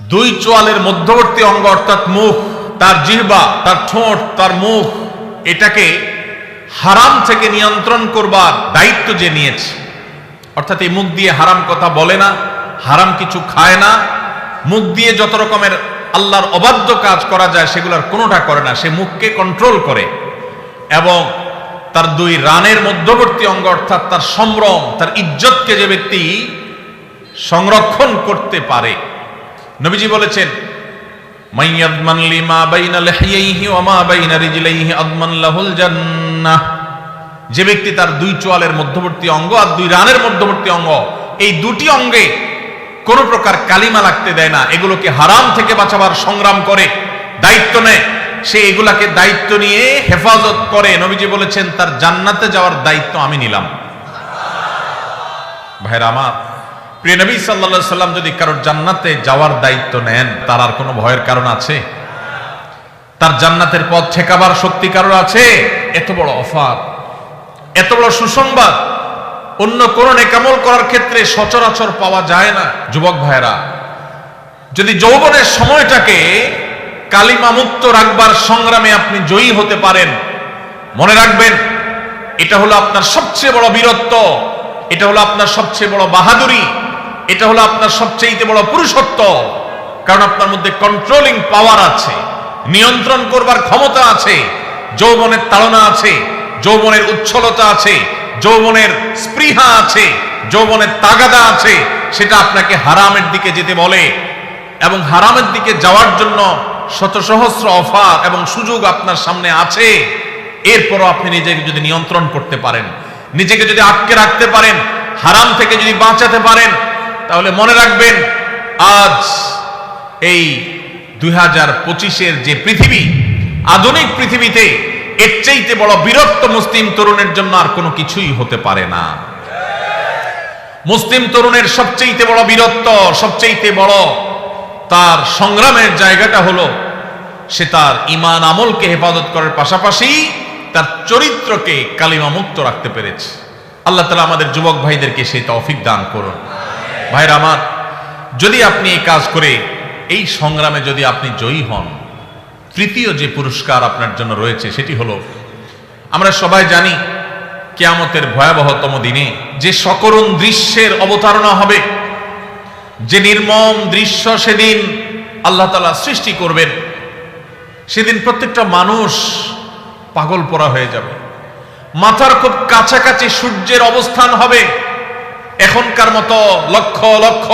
দুই চোয়ালের মধ্যবর্তী অঙ্গ অর্থাৎ মুখ, তার জিহ্বা, তার ঠোঁট, তার মুখ, এটাকে হারাম থেকে নিয়ন্ত্রণ করবার দায়িত্ব যে নিয়েছে, অর্থাৎ এই মুখ দিয়ে হারাম কথা বলে না, হারাম কিছু খায় না, মুখ দিয়ে যত রকমের আল্লাহর অবাধ্য কাজ করা যায় সেগুলোর কোনোটা করে না, সে মুখকে কন্ট্রোল করে। এবং তার দুই রানের মধ্যবর্তী অঙ্গ অর্থাৎ তার সম্ভ্রম, তার ইজ্জতকে যে ব্যক্তি সংরক্ষণ করতে পারে, নবীজি বলেছেন মাইয়াদমান লিমা বাইনা লিহিয়াইহি ওয়া মা বাইনা রিজলাইহি আদমান লাহুল জান্নাহ, যে ব্যক্তি তার দুই চোয়ালের মধ্যবর্তী অঙ্গ আর দুই রানের মধ্যবর্তী অঙ্গ, এই দুটি অঙ্গে কোন প্রকার কালিমা লাগতে দেয় না, এগুলোকে হারাম থেকে বাঁচাবার সংগ্রাম করে, দায়িত্ব নেয়, সে এগুলাকে দায়িত্ব নিয়ে হেফাজত করে। নবীজি বলেছেন তার জান্নাতে যাওয়ার দায়িত্ব আমি নিলাম। ভাইরা আমার, প্রিয় নবী সাল্লাল্লাহু আলাইহি সাল্লাম যদি কারোর জান্নাতে যাওয়ার দায়িত্ব নেন, তার আর কোনো ভয়ের কারণ আছে? তার জান্নাতের পথ ঠেকাবার শক্তি কারোর আছে? এত বড় অফার, এত বড় সুসংবাদ অন্য কোন নেকামল করার ক্ষেত্রে সচরাচর পাওয়া যায় না। যুবক ভাইরা, যদি যৌবনের সময়টাকে কালিমা মুক্ত রাখবার সংগ্রামে আপনি জয়ী হতে পারেন, মনে রাখবেন এটা হলো আপনার সবচেয়ে বড় বীরত্ব, এটা হলো আপনার সবচেয়ে বড় বাহাদুরি, এটা হলো আপনার সবচেয়ে বড় পুরুষত্ব। কারণ আপনার মধ্যে কন্ট্রোলিং পাওয়ার আছে, নিয়ন্ত্রণ করবার ক্ষমতা আছে, যৌবনের তাড়না আছে, যৌবনের উচ্ছলতা আছে, যৌবনের স্পৃহা আছে, যৌবনের তাগাদা আছে। সেটা আপনাকে হারামের দিকে যেতে বলে, এবং হারামের দিকে যাওয়ার জন্য শত সহস্র অফার এবং সুযোগ আপনার সামনে আছে। এরপরও আপনি নিজেকে যদি নিয়ন্ত্রণ করতে পারেন, নিজেকে যদি আটকে রাখতে পারেন, হারাম থেকে যদি বাঁচাতে পারেন, তাহলে মনে রাখবেন আজ এই 2025-এর যে পৃথিবী, আধুনিক পৃথিবীতে এর চাইতে বড় বীরত্ব মুসলিম তরুণের জন্য আর কোনো কিছুই হতে পারে না। মুসলিম তরুণের সবচেয়ে বড় বীরত্ব, সবচেয়ে বড় তার সংগ্রামের জায়গাটা হলো সে তার ঈমান আমলকে হেফাজত করার পাশাপাশি তার চরিত্রকে কালিমা মুক্ত রাখতে পেরেছে। আল্লাহ তাআলা আমাদের যুবক ভাইদেরকে সেই তৌফিক দান করুন। ভাইরা আমার, যদি আপনি এই কাজ করে এই সংগ্রামে যদি আপনি জয়ী হন, তৃতীয় যে পুরস্কার আপনার জন্য রয়েছে সেটি হলো, আমরা সবাই জানি কিয়ামতের ভয়াবহতম দিনে যে সকরুণ দৃশ্যের অবতারণা হবে, যে নির্মম দৃশ্য সেদিন আল্লাহ তাআলা সৃষ্টি করবেন, সেদিন প্রত্যেকটা মানুষ পাগল পোড়া হয়ে যাবে। মাথার খুব কাছাকাছি সূর্যের অবস্থান হবে, এখনকার মতো লক্ষ লক্ষ